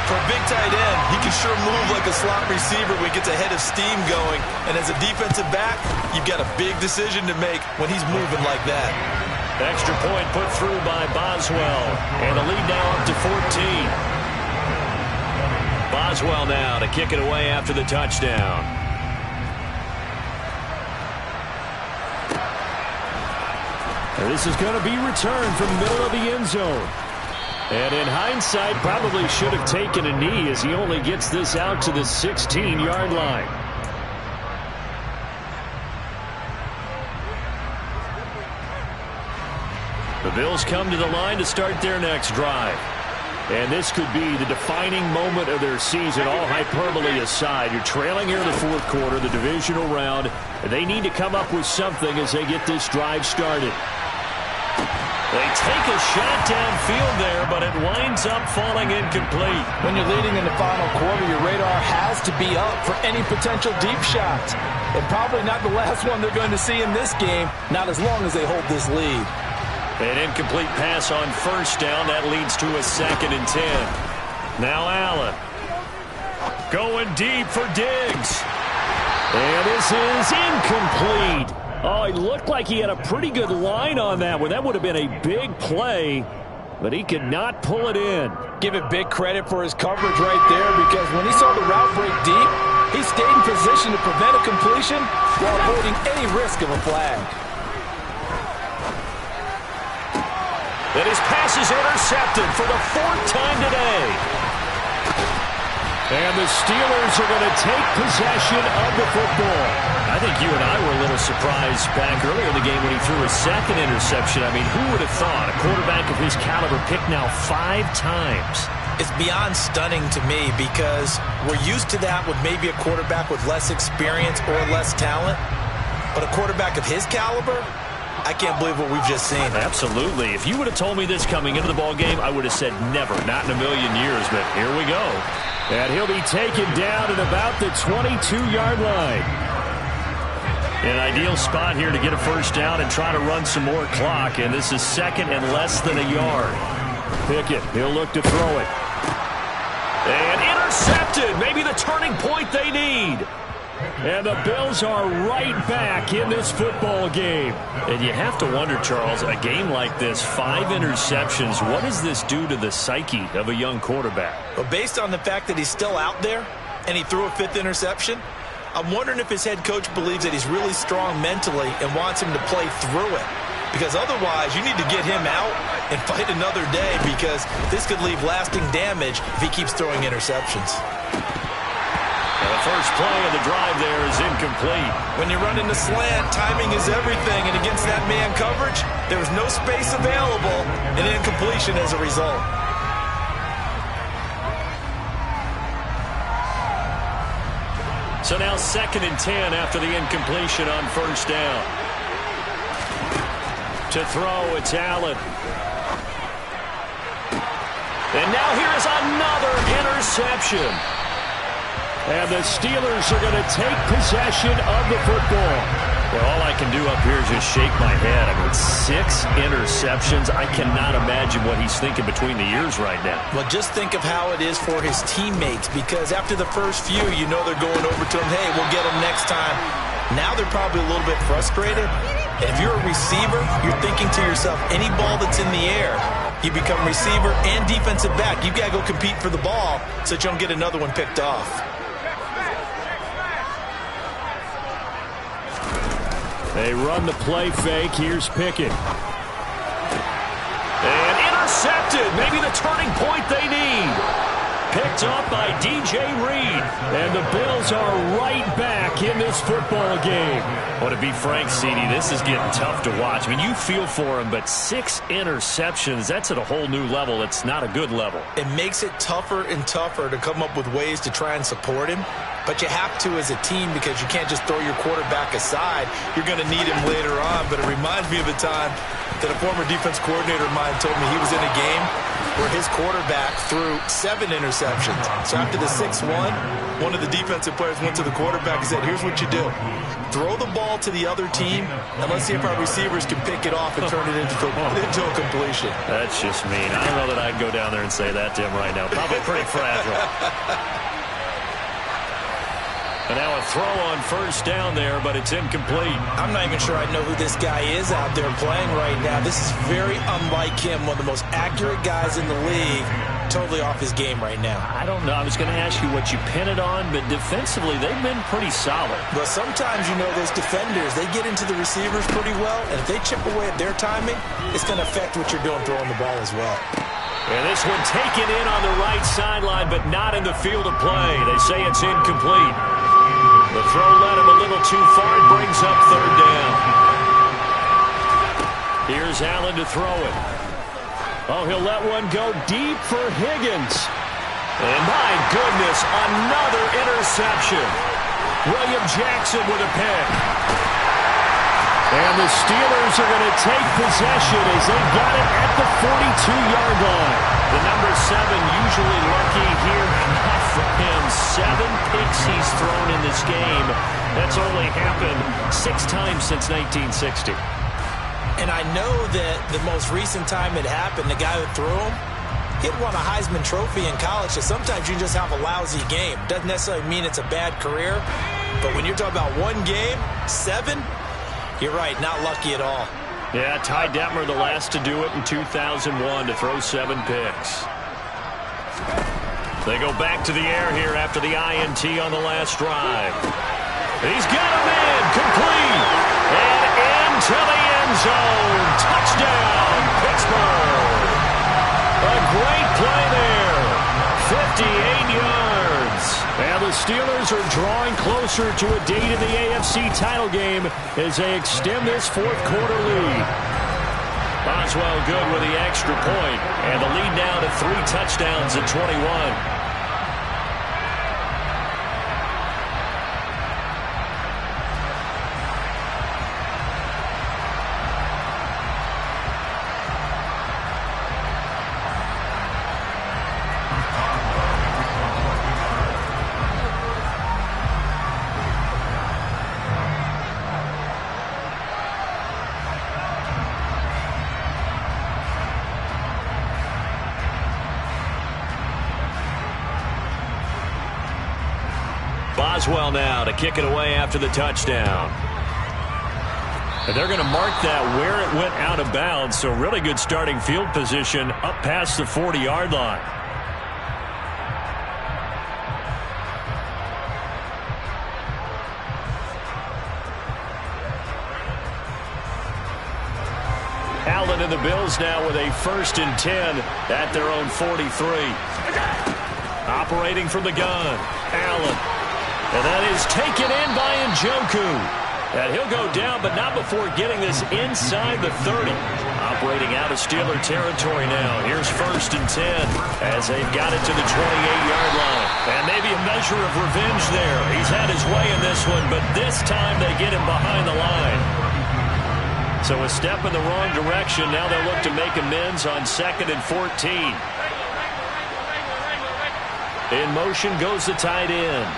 For a big tight end, he can sure move like a slot receiver when he gets a head of steam going. And as a defensive back, you've got a big decision to make when he's moving like that. Extra point put through by Boswell. And the lead now up to 14. Boswell now to kick it away after the touchdown. And this is going to be returned from the middle of the end zone. And in hindsight, probably should have taken a knee as he only gets this out to the 16-yard line. The Bills come to the line to start their next drive. And this could be the defining moment of their season, all hyperbole aside. You're trailing here in the fourth quarter, the divisional round. And they need to come up with something as they get this drive started. They take a shot downfield there, but it winds up falling incomplete. When you're leading in the final quarter, your radar has to be up for any potential deep shots. And probably not the last one they're going to see in this game, not as long as they hold this lead. An incomplete pass on first down. That leads to a 2nd and 10. Now Allen. Going deep for Diggs. And this is incomplete. Oh, it looked like he had a pretty good line on that one. That would have been a big play, but he could not pull it in. Give it big credit for his coverage right there, because when he saw the route break deep, he stayed in position to prevent a completion while avoiding any risk of a flag. And his pass is intercepted for the 4th time today. And the Steelers are going to take possession of the football. I think you and I were a little surprised back earlier in the game when he threw his 2nd interception. I mean, who would have thought a quarterback of his caliber picked now 5 times? It's beyond stunning to me, because we're used to that with maybe a quarterback with less experience or less talent. But a quarterback of his caliber, I can't believe what we've just seen. Absolutely. If you would have told me this coming into the ball game, I would have said never, not in a million years. But here we go. And he'll be taken down at about the 22-yard line. An ideal spot here to get a first down and try to run some more clock. And this is 2nd and less than a yard. Pickett, he'll look to throw it. And intercepted. Maybe the turning point they need. And the Bills are right back in this football game. And you have to wonder, Charles, a game like this, 5 interceptions, what does this do to the psyche of a young quarterback? Well, based on the fact that he's still out there and he threw a 5th interception, I'm wondering if his head coach believes that he's really strong mentally and wants him to play through it. Because otherwise, you need to get him out and fight another day, because this could leave lasting damage if he keeps throwing interceptions. And the first play of the drive there is incomplete. When you're running the slant, timing is everything, and against that man coverage, there was no space available, and incompletion as a result. So now 2nd and 10 after the incompletion on first down. To throw, it's Allen. And now here is another interception. And the Steelers are going to take possession of the football. Well, all I can do up here is just shake my head. I mean, 6 interceptions. I cannot imagine what he's thinking between the ears right now. Well, just think of how it is for his teammates, because after the first few, you know they're going over to him, hey, we'll get him next time. Now they're probably a little bit frustrated. And if you're a receiver, you're thinking to yourself, any ball that's in the air, you become receiver and defensive back. You've got to go compete for the ball so that you don't get another one picked off. They run the play fake. Here's Pickett. And intercepted. Maybe the turning point they need. Picked up by DJ Reed. And the Bills are right back in this football game. Well, to be frank, CD, this is getting tough to watch. I mean, you feel for him, but 6 interceptions, that's at a whole new level. It's not a good level. It makes it tougher and tougher to come up with ways to try and support him. But you have to as a team, because you can't just throw your quarterback aside. You're going to need him later on. But it reminds me of a time that a former defense coordinator of mine told me he was in a game where his quarterback threw 7 interceptions. So after the 6th one of the defensive players went to the quarterback and said, here's what you do. Throw the ball to the other team, and let's see if our receivers can pick it off and turn it into a completion. That's just mean. I don't know that I'd go down there and say that to him right now. Probably pretty fragile. And now a throw on first down there, but it's incomplete. I'm not even sure I know who this guy is out there playing right now. This is very unlike him, one of the most accurate guys in the league. Totally off his game right now. I don't know. I was going to ask you what you pin it on, but defensively, they've been pretty solid. But sometimes, you know, those defenders, they get into the receivers pretty well, and if they chip away at their timing, it's going to affect what you're doing throwing the ball as well. And this one taken in on the right sideline, but not in the field of play. They say it's incomplete. The throw led him a little too far. It brings up 3rd down. Here's Allen to throw it. Oh, he'll let one go deep for Higgins. And my goodness, another interception. William Jackson with a pick. And the Steelers are going to take possession as they got it at the 42-yard line. The number 7 usually lucky here. Not for him. 7 picks he's thrown in this game. That's only happened 6 times since 1960. And I know that the most recent time it happened, the guy who threw him, he had won a Heisman Trophy in college. So sometimes you just have a lousy game. Doesn't necessarily mean it's a bad career. But when you're talking about one game, 7, you're right, not lucky at all. Yeah, Ty Detmer, the last to do it in 2001, to throw 7 picks. They go back to the air here after the INT on the last drive. He's got him in, complete, and into the end zone. Touchdown, Pittsburgh. A great play there, 58 yards. And the Steelers are drawing closer to a date in the AFC title game as they extend this 4th quarter lead. Boswell good with the extra point, and the lead now to 3 touchdowns at 21. Boswell now to kick it away after the touchdown. And they're going to mark that where it went out of bounds, so really good starting field position up past the 40-yard line. Allen and the Bills now with a 1st and 10 at their own 43. Operating from the gun, Allen. And that is taken in by Njoku. And he'll go down, but not before getting this inside the 30. Operating out of Steeler territory now. Here's 1st and 10 as they've got it to the 28-yard line. And maybe a measure of revenge there. He's had his way in this one, but this time they get him behind the line. So a step in the wrong direction. Now they'll look to make amends on 2nd and 14. In motion goes the tight end.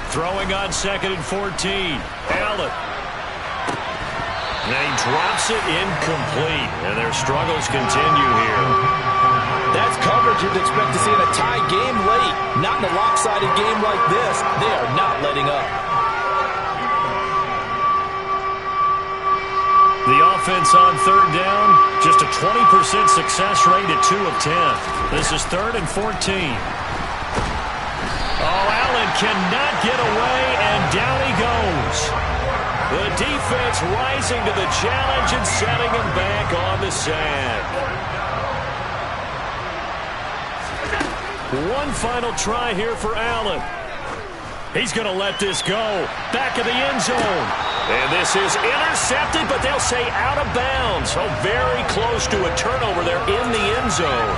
Throwing on 2nd and 14. Allen. And he drops it incomplete. And their struggles continue here. That's coverage you'd expect to see in a tie game late. Not in a lopsided game like this. They are not letting up. The offense on 3rd down, just a 20% success rate at 2 of 10. This is 3rd and 14. Oh, Allen cannot get away, and down he goes. The defense rising to the challenge and setting him back on the sack. One final try here for Allen. He's going to let this go. Back of the end zone. And this is intercepted, but they'll say out of bounds. So very close to a turnover there in the end zone.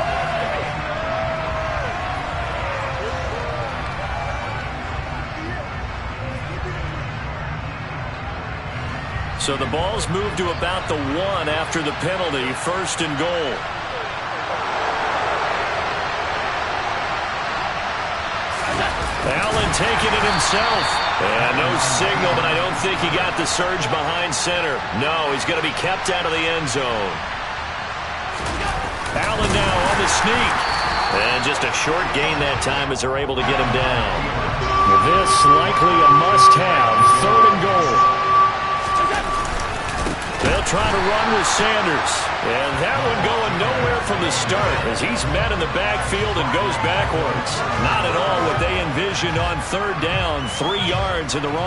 So the ball's moved to about the 1 after the penalty. 1st and goal. Allen taking it himself. And no signal, but I don't think he got the surge behind center. No, he's going to be kept out of the end zone. Allen now on the sneak. And just a short gain that time as they're able to get him down. This likely a must-have. 3rd and goal. They'll try to run with Sanders. And that one going nowhere from the start as he's met in the backfield and goes backwards. Not at all what they envisioned on 3rd down. 3 yards in the wrong.